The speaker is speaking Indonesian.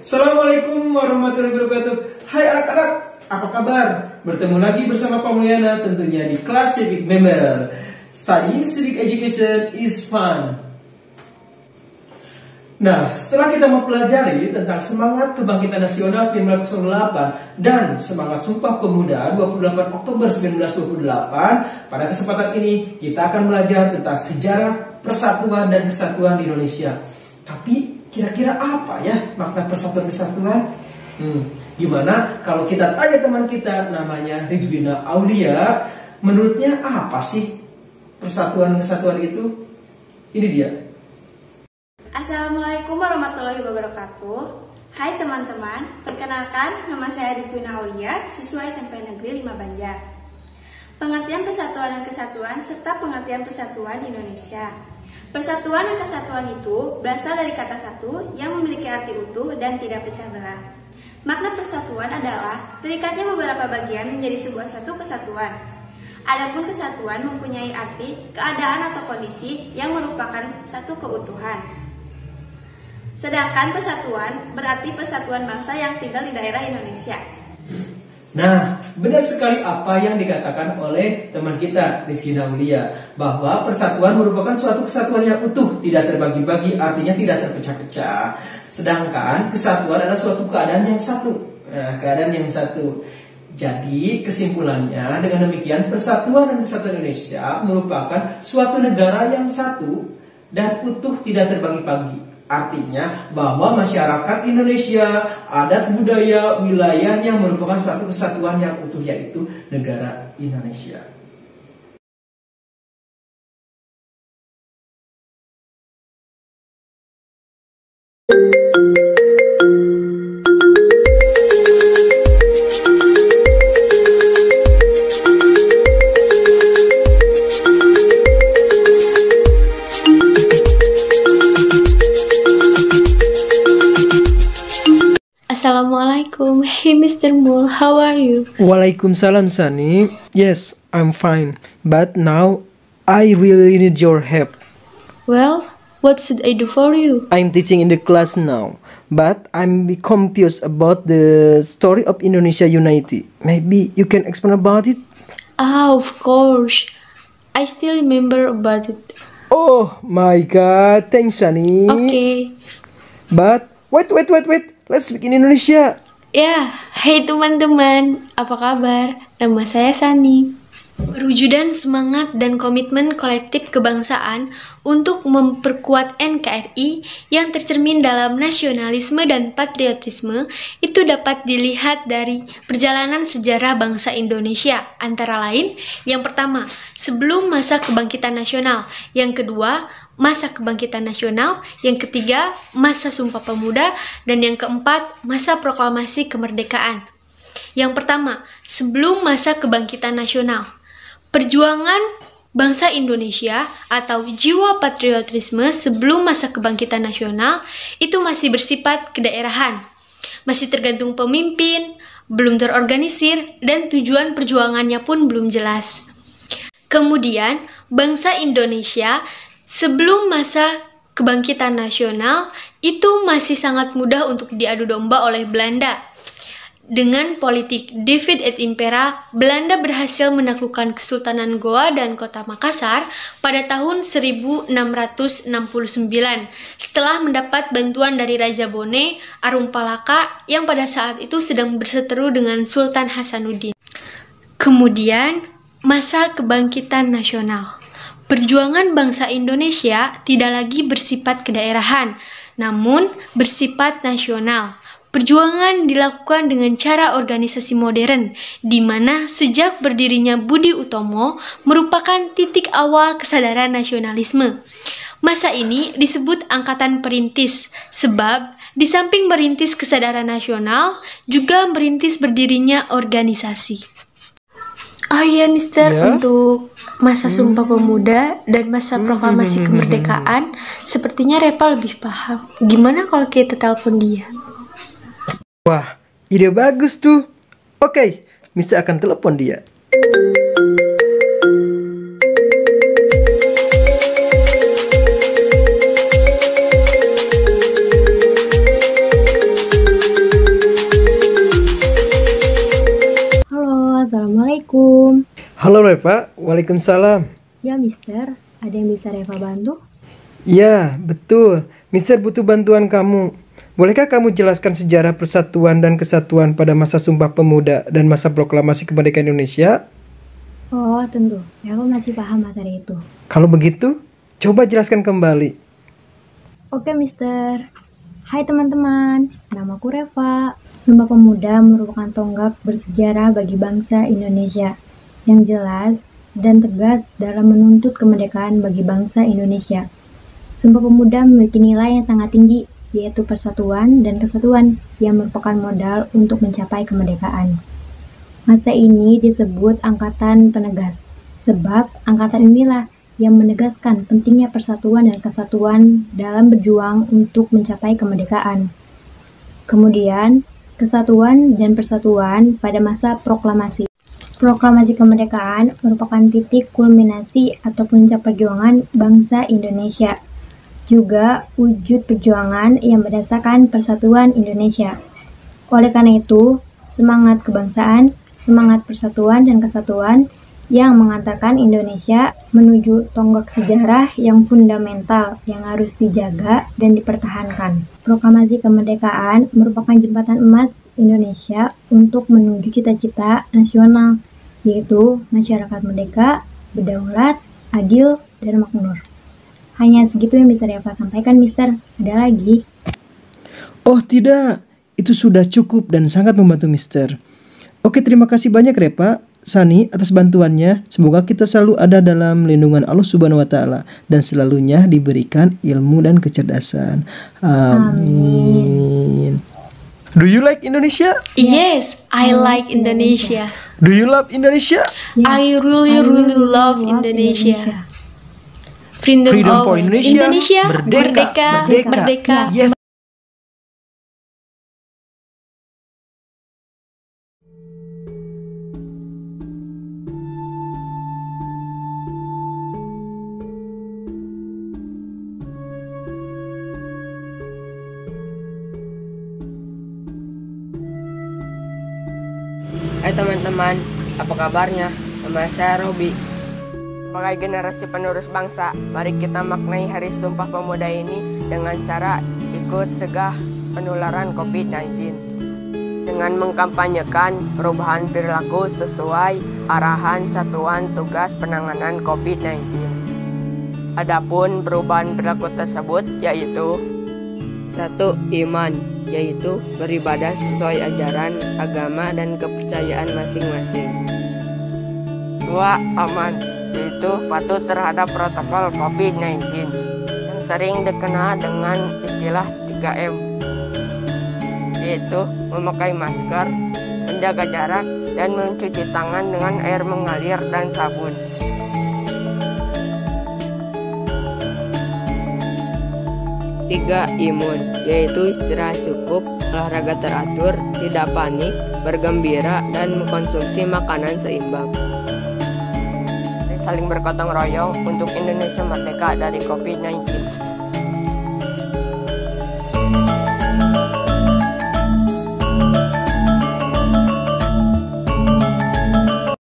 Assalamualaikum warahmatullahi wabarakatuh. Hai anak-anak, apa kabar? Bertemu lagi bersama Pak Mulyana tentunya di kelas Civic Member. Studying Civic Education is fun. Nah, setelah kita mempelajari tentang semangat kebangkitan nasional 1908 dan semangat Sumpah Pemuda 28 Oktober 1928, pada kesempatan ini kita akan belajar tentang sejarah persatuan dan kesatuan di Indonesia. Tapi kira-kira apa ya makna persatuan kesatuan? Gimana kalau kita tanya teman kita namanya Rizwina Aulia, menurutnya apa sih persatuan kesatuan itu? Ini dia. Assalamualaikum warahmatullahi wabarakatuh. Hai teman-teman, perkenalkan nama saya Rizwina Aulia, siswa SMP Negeri 5 Banjar. Pengertian persatuan dan kesatuan serta pengertian persatuan di Indonesia. Persatuan dan kesatuan itu berasal dari kata satu yang memiliki arti utuh dan tidak pecah belah. Makna persatuan adalah terikatnya beberapa bagian menjadi sebuah satu kesatuan. Adapun kesatuan mempunyai arti keadaan atau kondisi yang merupakan satu keutuhan. Sedangkan persatuan berarti persatuan bangsa yang tinggal di daerah Indonesia. Nah, benar sekali apa yang dikatakan oleh teman kita Rizky Aulia, bahwa persatuan merupakan suatu kesatuan yang utuh, tidak terbagi-bagi, artinya tidak terpecah-pecah. Sedangkan kesatuan adalah suatu keadaan yang satu. Nah, keadaan yang satu. Jadi kesimpulannya dengan demikian persatuan dan kesatuan Indonesia merupakan suatu negara yang satu dan utuh, tidak terbagi-bagi. Artinya bahwa masyarakat Indonesia, adat budaya, wilayahnya merupakan suatu kesatuan yang utuh, yaitu negara Indonesia. Assalamualaikum. Hey Mr. Mul, how are you? Waalaikumsalam Sunny. Yes, I'm fine. But now I really need your help. Well, what should I do for you? I'm teaching in the class now, but I'm confused about the story of Indonesia Unity. Maybe you can explain about it? Ah, of course. I still remember about it. Oh my god, thanks Sunny. Okay. But wait. Let's speak in Indonesia. Ya, hai teman-teman, apa kabar? Nama saya Sani. Perwujudan semangat dan komitmen kolektif kebangsaan untuk memperkuat NKRI yang tercermin dalam nasionalisme dan patriotisme itu dapat dilihat dari perjalanan sejarah bangsa Indonesia, antara lain, yang pertama, sebelum masa kebangkitan nasional, yang kedua, masa kebangkitan nasional, yang ketiga, masa Sumpah Pemuda, dan yang keempat, masa proklamasi kemerdekaan. Yang pertama, sebelum masa kebangkitan nasional. Perjuangan bangsa Indonesia atau jiwa patriotisme sebelum masa kebangkitan nasional itu masih bersifat kedaerahan, masih tergantung pemimpin, belum terorganisir, dan tujuan perjuangannya pun belum jelas. Kemudian, bangsa Indonesia sebelum masa kebangkitan nasional itu masih sangat mudah untuk diadu domba oleh Belanda. Dengan politik divide et impera, Belanda berhasil menaklukkan Kesultanan Goa dan Kota Makassar pada tahun 1669 setelah mendapat bantuan dari Raja Bone Arumpalaka yang pada saat itu sedang berseteru dengan Sultan Hasanuddin. Kemudian, masa kebangkitan nasional. Perjuangan bangsa Indonesia tidak lagi bersifat kedaerahan, namun bersifat nasional. Perjuangan dilakukan dengan cara organisasi modern, di mana sejak berdirinya Budi Utomo merupakan titik awal kesadaran nasionalisme. Masa ini disebut Angkatan Perintis, sebab di samping merintis kesadaran nasional, juga merintis berdirinya organisasi. Oh iya, Mister, untuk masa Sumpah Pemuda dan masa proklamasi kemerdekaan, sepertinya Repa lebih paham. Gimana kalau kita telepon dia? Wah, ide bagus tuh. Oke, Mister akan telepon dia. Assalamualaikum. Halo Reva, waalaikumsalam. Ya Mister, ada yang bisa Reva bantu? Ya, betul. Mister butuh bantuan kamu. Bolehkah kamu jelaskan sejarah persatuan dan kesatuan pada masa Sumpah Pemuda dan masa Proklamasi Kemerdekaan Indonesia? Oh tentu, Reva masih paham materi itu. Kalau begitu, coba jelaskan kembali. Oke Mister. Hai teman-teman, namaku Reva. Sumpah Pemuda merupakan tonggak bersejarah bagi bangsa Indonesia yang jelas dan tegas dalam menuntut kemerdekaan bagi bangsa Indonesia. Sumpah Pemuda memiliki nilai yang sangat tinggi, yaitu persatuan dan kesatuan yang merupakan modal untuk mencapai kemerdekaan. Masa ini disebut Angkatan Penegas, sebab angkatan inilah yang menegaskan pentingnya persatuan dan kesatuan dalam berjuang untuk mencapai kemerdekaan. Kemudian, kesatuan dan persatuan pada masa proklamasi. Proklamasi kemerdekaan merupakan titik kulminasi atau puncak perjuangan bangsa Indonesia. Juga wujud perjuangan yang berdasarkan persatuan Indonesia. Oleh karena itu, semangat kebangsaan, semangat persatuan dan kesatuan yang mengantarkan Indonesia menuju tonggak sejarah yang fundamental yang harus dijaga dan dipertahankan. Proklamasi kemerdekaan merupakan jembatan emas Indonesia untuk menuju cita-cita nasional, yaitu masyarakat merdeka, berdaulat, adil, dan makmur. Hanya segitu yang bisa Reva sampaikan, Mister. Ada lagi? Oh tidak, itu sudah cukup dan sangat membantu Mister. Oke, terima kasih banyak Reva, Sani atas bantuannya. Semoga kita selalu ada dalam lindungan Allah Subhanahu wa taala dan selalunya diberikan ilmu dan kecerdasan. Amin. Do you like Indonesia? Yes, I like Indonesia. Do you love Indonesia? I really love Indonesia. Freedom for of Indonesia. Indonesia, Merdeka, merdeka, merdeka. merdeka. Yes. Hai teman-teman, apa kabarnya? Nama saya Robi. Sebagai generasi penerus bangsa, mari kita maknai Hari Sumpah Pemuda ini dengan cara ikut cegah penularan COVID-19 dengan mengkampanyekan perubahan perilaku sesuai arahan Satuan Tugas Penanganan COVID-19. Adapun perubahan perilaku tersebut yaitu 1. Iman, yaitu beribadah sesuai ajaran agama dan kepercayaan masing-masing. 2. Aman, yaitu patuh terhadap protokol COVID-19 yang sering dikenal dengan istilah 3M, yaitu memakai masker, menjaga jarak, dan mencuci tangan dengan air mengalir dan sabun. 3. Imun, yaitu istirahat cukup, olahraga teratur, tidak panik, bergembira, dan mengkonsumsi makanan seimbang. Saling bergotong royong untuk Indonesia merdeka dari COVID-19.